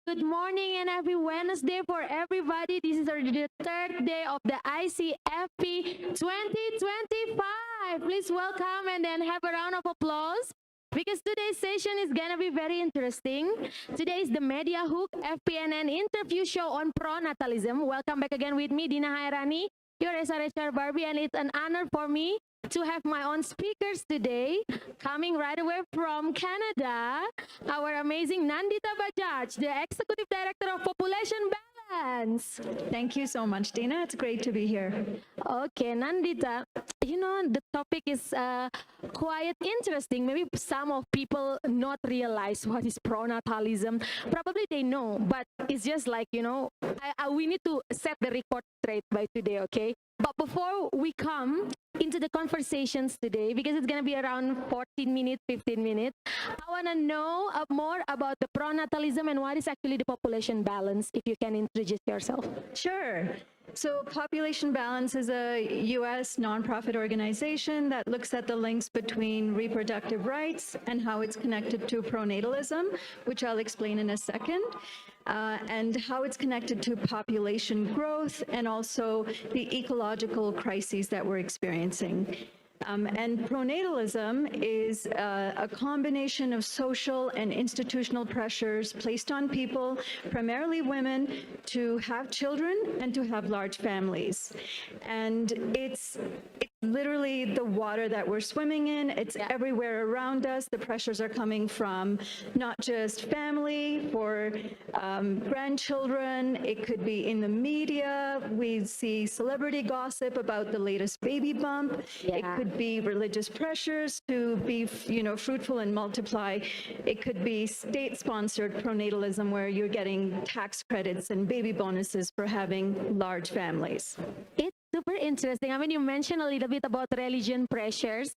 Good morning and happy Wednesday for everybody. This is the third day of the ICFP 2025. Please welcome and then have a round of applause because today's session is going to be very interesting. Today is the Media Hook FPNN interview show on pronatalism. Welcome back again with me, Dina Chaerani, your SRHR Barbie, and it's an honor for me to have my own speakers today, coming right away from Canada, our amazing Nandita Bajaj, the Executive Director of Population Balance. Thank you so much, Dina. It's great to be here. Okay, Nandita, you know, the topic is quite interesting. Maybe some of people not realize what is pronatalism. Probably they know, but it's just like, you know, we need to set the record straight by today, okay? But before we come into the conversations today, because it's going to be around 14 minutes, 15 minutes, I want to know more about the pronatalism and what is actually the population balance, if you can introduce yourself. Sure. So Population Balance is a U.S. nonprofit organization that looks at the links between reproductive rights and how it's connected to pronatalism, which I'll explain in a second. And how it's connected to population growth and also the ecological crises that we're experiencing. And pronatalism is a combination of social and institutional pressures placed on people, primarily women, to have children and to have large families. And it's literally the water that we're swimming in. It's everywhere around us. The pressures are coming from not just family, for grandchildren. It could be in the media. We see celebrity gossip about the latest baby bump. It could be religious pressures to be, you know, fruitful and multiply. It could be state-sponsored pronatalism where you're getting tax credits and baby bonuses for having large families. It's super interesting. I mean, you mentioned a little bit about religion pressures.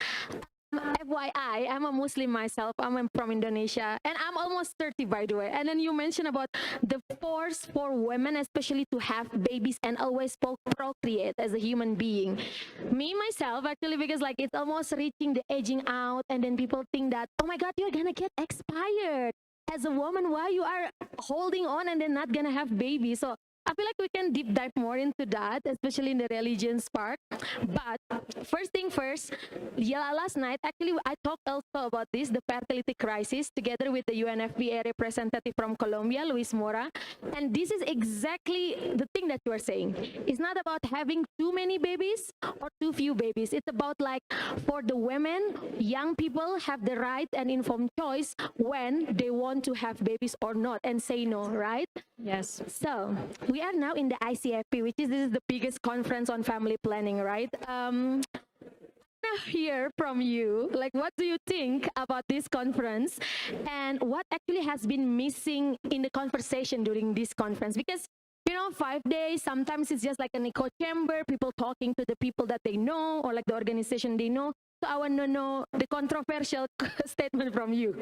FYI, I'm a Muslim myself. I'm from Indonesia, and I'm almost 30, by the way. And then you mentioned about the force for women, especially to have babies and always procreate as a human being. Me, myself, actually, because like it's almost reaching the aging out, and then people think that, oh my God, you're gonna get expired. As a woman, why you are holding on and then not gonna have babies? So I feel like we can deep dive more into that, especially in the religions part. But first thing first, last night, actually, I talked also about this, the fertility crisis, together with the UNFPA representative from Colombia, Luis Mora. And this is exactly the thing that you are saying. It's not about having too many babies or too few babies. It's about like for the women, young people have the right and informed choice when they want to have babies or not and say no, right? Yes. So we are now in the ICFP, which is this is the biggest conference on family planning, right? Now hear from you, like what do you think about this conference and what actually has been missing in the conversation during this conference? Because you know, 5 days, sometimes it's just like an echo chamber, people talking to the people that they know or like the organization they know. So I want to know the controversial statement from you.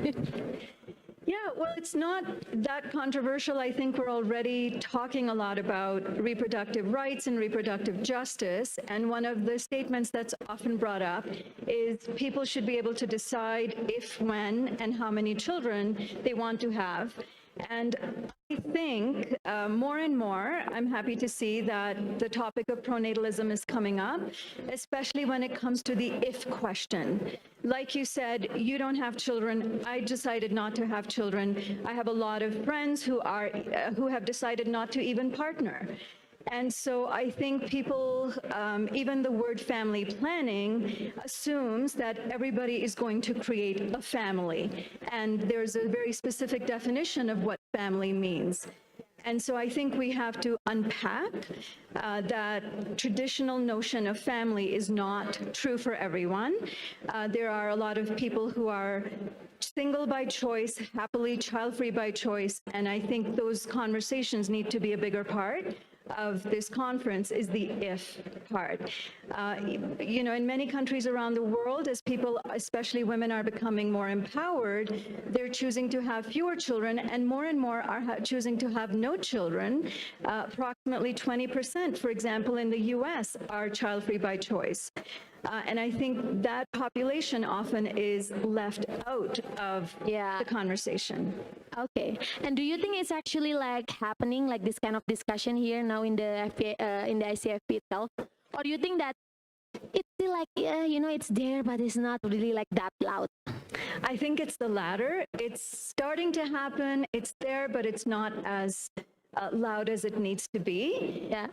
Yeah, well, it's not that controversial. I think we're already talking a lot about reproductive rights and reproductive justice. And one of the statements that's often brought up is people should be able to decide if, when, and how many children they want to have. And I think more and more, I'm happy to see that the topic of pronatalism is coming up, especially when it comes to the if question. Like you said, you don't have children. I decided not to have children. I have a lot of friends who have decided not to even partner. And so I think people, even the word family planning assumes that everybody is going to create a family. And there's a very specific definition of what family means. And so I think we have to unpack that traditional notion of family is not true for everyone. There are a lot of people who are single by choice, happily child-free by choice, and I think those conversations need to be a bigger part of this conference is the if part. You know, in many countries around the world, as people, especially women, are becoming more empowered, they're choosing to have fewer children, and more are choosing to have no children. Approximately 20%, for example, in the US are child-free by choice. And I think that population often is left out of Yeah. the conversation. Okay. And do you think it's actually like happening, like this kind of discussion here now in the in the ICFP itself, or do you think that it's still like, yeah, you know, it's there, but it's not really like that loud? I think it's the latter. It's starting to happen. It's there, but it's not as loud as it needs to be. Yeah.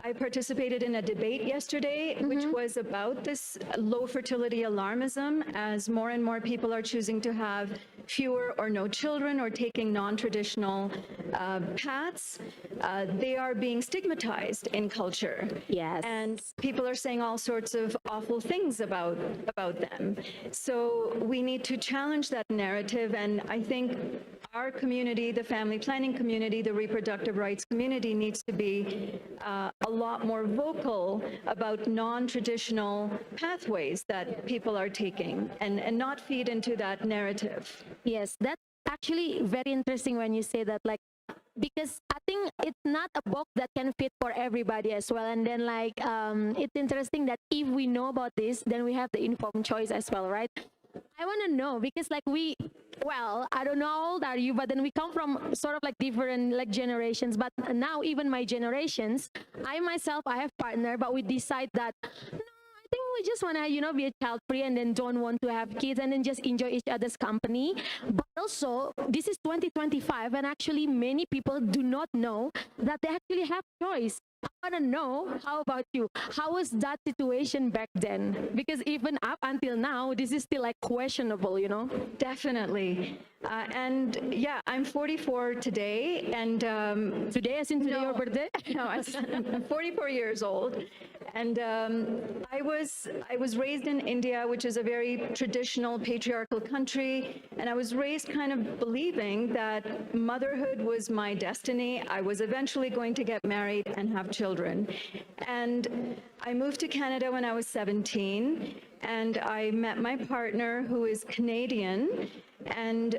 I participated in a debate yesterday, which was about this low fertility alarmism, as more and more people are choosing to have fewer or no children or taking non-traditional paths. They are being stigmatized in culture. Yes. And people are saying all sorts of awful things about them. So we need to challenge that narrative, and I think our community, the family planning community, the reproductive rights community needs to be a lot more vocal about non-traditional pathways that people are taking and not feed into that narrative. Yes, that's actually very interesting when you say that, like, because I think it's not a box that can fit for everybody as well. And then like, it's interesting that if we know about this, then we have the informed choice as well, right? I want to know because like well, I don't know how old are you, but then we come from sort of like different like generations. But now even my generations, I myself, I have partner, but we decide that, no, I think we just want to, you know, be a child free and then don't want to have kids and then just enjoy each other's company. But also, this is 2025, and actually many people do not know that they actually have choice. I want to know, how about you? How was that situation back then? Because even up until now, this is still like questionable, you know? Definitely. And yeah, I'm 44 today, and Today, as in today, your birthday? no, I'm 44 years old, and I was raised in India, which is a very traditional patriarchal country, and I was raised kind of believing that motherhood was my destiny. I was eventually going to get married and have children, and I moved to Canada when I was 17, and I met my partner, who is Canadian. And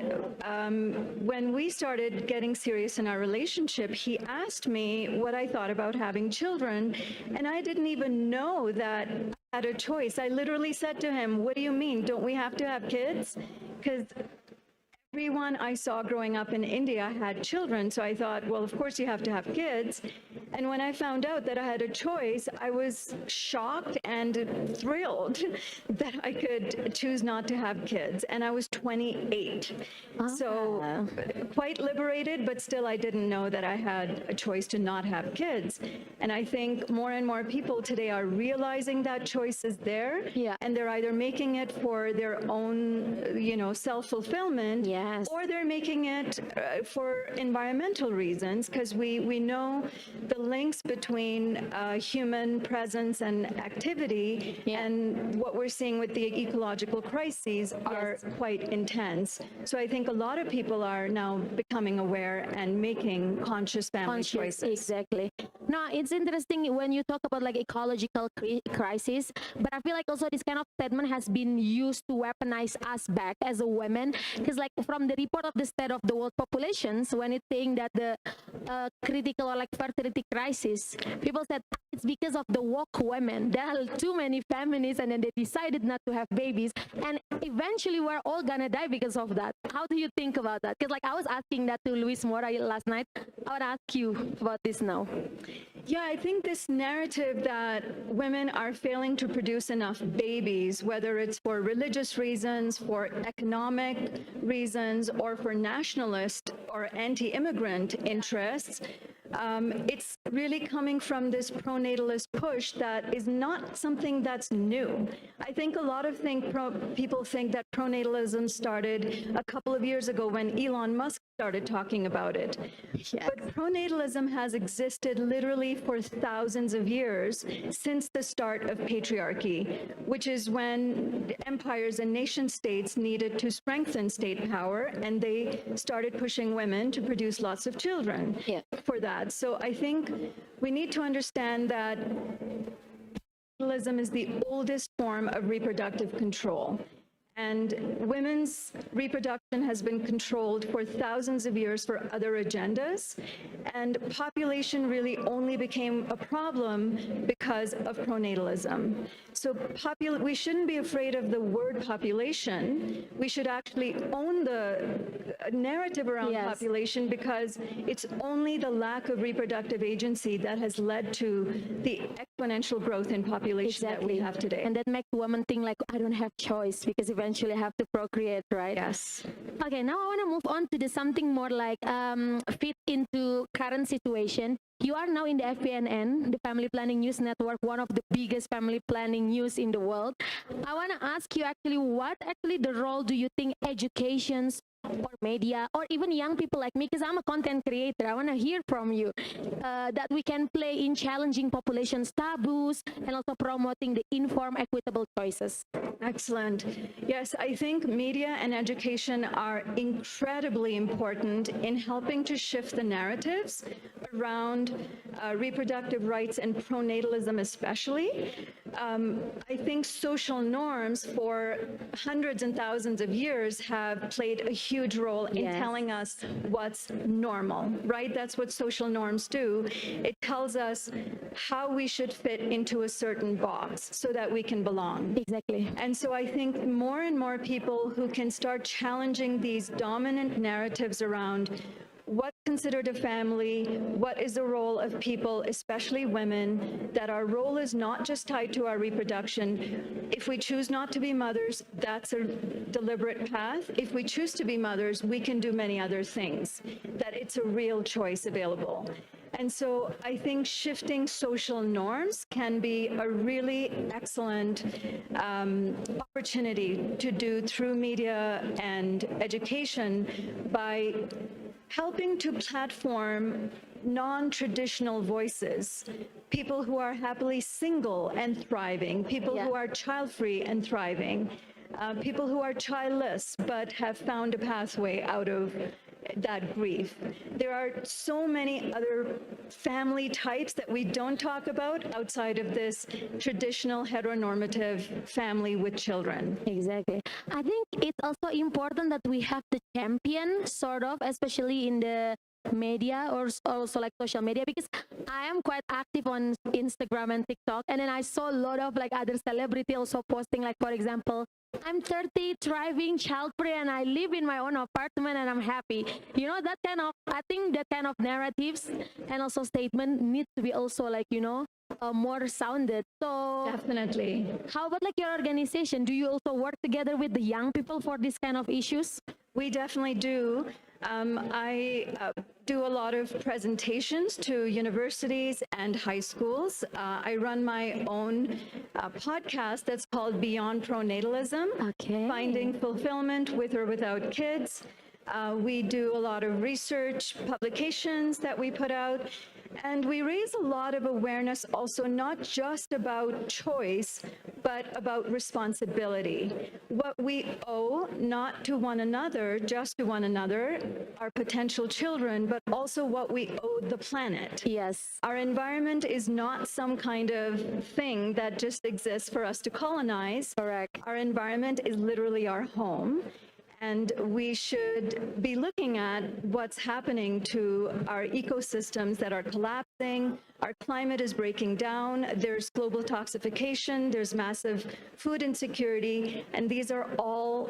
when we started getting serious in our relationship, he asked me what I thought about having children, and I didn't even know that I had a choice. I literally said to him, "What do you mean? Don't we have to have kids?" Because everyone I saw growing up in India had children, so I thought, well, of course you have to have kids. And when I found out that I had a choice, I was shocked and thrilled that I could choose not to have kids. And I was 28. So quite liberated, but still I didn't know that I had a choice to not have kids. And I think more and more people today are realizing that choice is there. Yeah. And they're either making it for their own, you know, self-fulfillment. Yes. Or they're making it for environmental reasons, because we know the links between human presence and activity, and what we're seeing with the ecological crises are quite intense. So I think a lot of people are now becoming aware and making conscious family choices. Exactly. No, it's interesting when you talk about like ecological crisis, but I feel like also this kind of statement has been used to weaponize us back as a women, because like from the report of the State of the World Populations, when it's saying that the critical or like fertility crisis, people said it's because of the woke women. There are too many feminists, and then they decided not to have babies, and eventually we're all gonna die because of that. How do you think about that? Because like I was asking that to Luis Mora last night. I would ask you about this now. Yeah, I think this narrative that women are failing to produce enough babies, whether it's for religious reasons, for economic reasons, or for nationalist or anti-immigrant interests, it's really coming from this pronatalist push that is not something that's new. I think a lot of people think that pronatalism started a couple of years ago when Elon Musk started talking about it. Yes. But pronatalism has existed literally for thousands of years, since the start of patriarchy, which is when empires and nation states needed to strengthen state power, and they started pushing women to produce lots of children for that. So I think we need to understand that pronatalism is the oldest form of reproductive control. And women's reproduction has been controlled for thousands of years for other agendas. And population really only became a problem because of pronatalism. So we shouldn't be afraid of the word population. We should actually own the narrative around Yes. population, because it's only the lack of reproductive agency that has led to the exponential growth in population that we have today. And that makes women think like, I don't have choice because eventually I have to procreate, right? Yes. Okay, now I want to move on to something more like fit into current situation. You are now in the FPNN, the Family Planning News Network, one of the biggest family planning news in the world. I want to ask you actually, what actually the role do you think educations or media or even young people like me, because I'm a content creator, I want to hear from you, that we can play in challenging populations taboos and also promoting the informed, equitable choices? Excellent. Yes, I think media and education are incredibly important in helping to shift the narratives around reproductive rights and pronatalism especially. I think social norms for hundreds and thousands of years have played a huge role in Yes. telling us what's normal, right? That's what social norms do. It tells us how we should fit into a certain box so that we can belong. Exactly. And so I think more and more people who can start challenging these dominant narratives around what's considered a family, what is the role of people, especially women, that our role is not just tied to our reproduction. If we choose not to be mothers, that's a deliberate path. If we choose to be mothers, we can do many other things, that it's a real choice available. And so I think shifting social norms can be a really excellent opportunity to do through media and education by helping to platform non-traditional voices, people who are happily single and thriving, people who are child-free and thriving, people who are childless but have found a pathway out of that grief. There are so many other family types that we don't talk about outside of this traditional heteronormative family with children. Exactly. I think it's also important that we have the champion, sort of, especially in the media or also like social media, because I am quite active on Instagram and TikTok, and then I saw a lot of like other celebrity also posting, like, for example, I'm 30, thriving, child-free, and I live in my own apartment and I'm happy. You know, that kind of, I think that kind of narratives and also statement need to be also like, you know, more sounded. So Definitely. how about like your organization? Do you also work together with the young people for these kind of issues? We definitely do. I do a lot of presentations to universities and high schools. I run my own podcast that's called Beyond Pronatalism, Okay. Finding Fulfillment with or Without Kids. We do a lot of research publications that we put out. And we raise a lot of awareness also, not just about choice, but about responsibility. What we owe, not to one another, just to one another, our potential children, but also what we owe the planet. Yes. Our environment is not some kind of thing that just exists for us to colonize. Correct. Our environment is literally our home. And we should be looking at what's happening to our ecosystems that are collapsing. Our climate is breaking down. There's global toxification. There's massive food insecurity. And these are all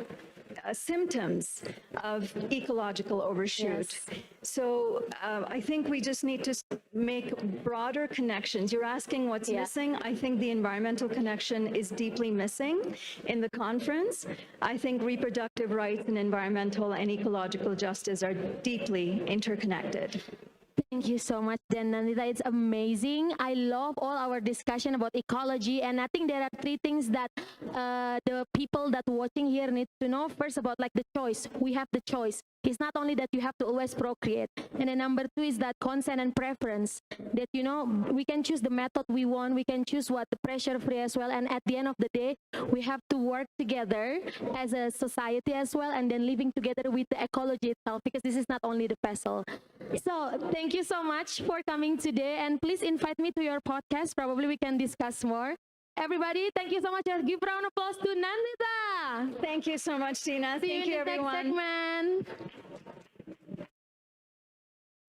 symptoms of ecological overshoot. Yes. So I think we just need to make broader connections. You're asking what's missing. I think the environmental connection is deeply missing in the conference. I think reproductive rights and environmental and ecological justice are deeply interconnected. Thank you so much, then, Nandita. It's amazing. I love all our discussion about ecology, and I think there are three things that the people that watching here need to know. First, about like the choice. We have the choice. It's not only that you have to always procreate. And then number two is that consent and preference. That, you know, we can choose the method we want. We can choose what the pressure-free as well. And at the end of the day, we have to work together as a society as well, and then living together with the ecology itself, because this is not only the vessel. So thank you so much for coming today, and please invite me to your podcast. Probably we can discuss more. Everybody, thank you so much. Give a round of applause to Nandita. Thank you so much, Tina. See Thank you you, in the next everyone. segment.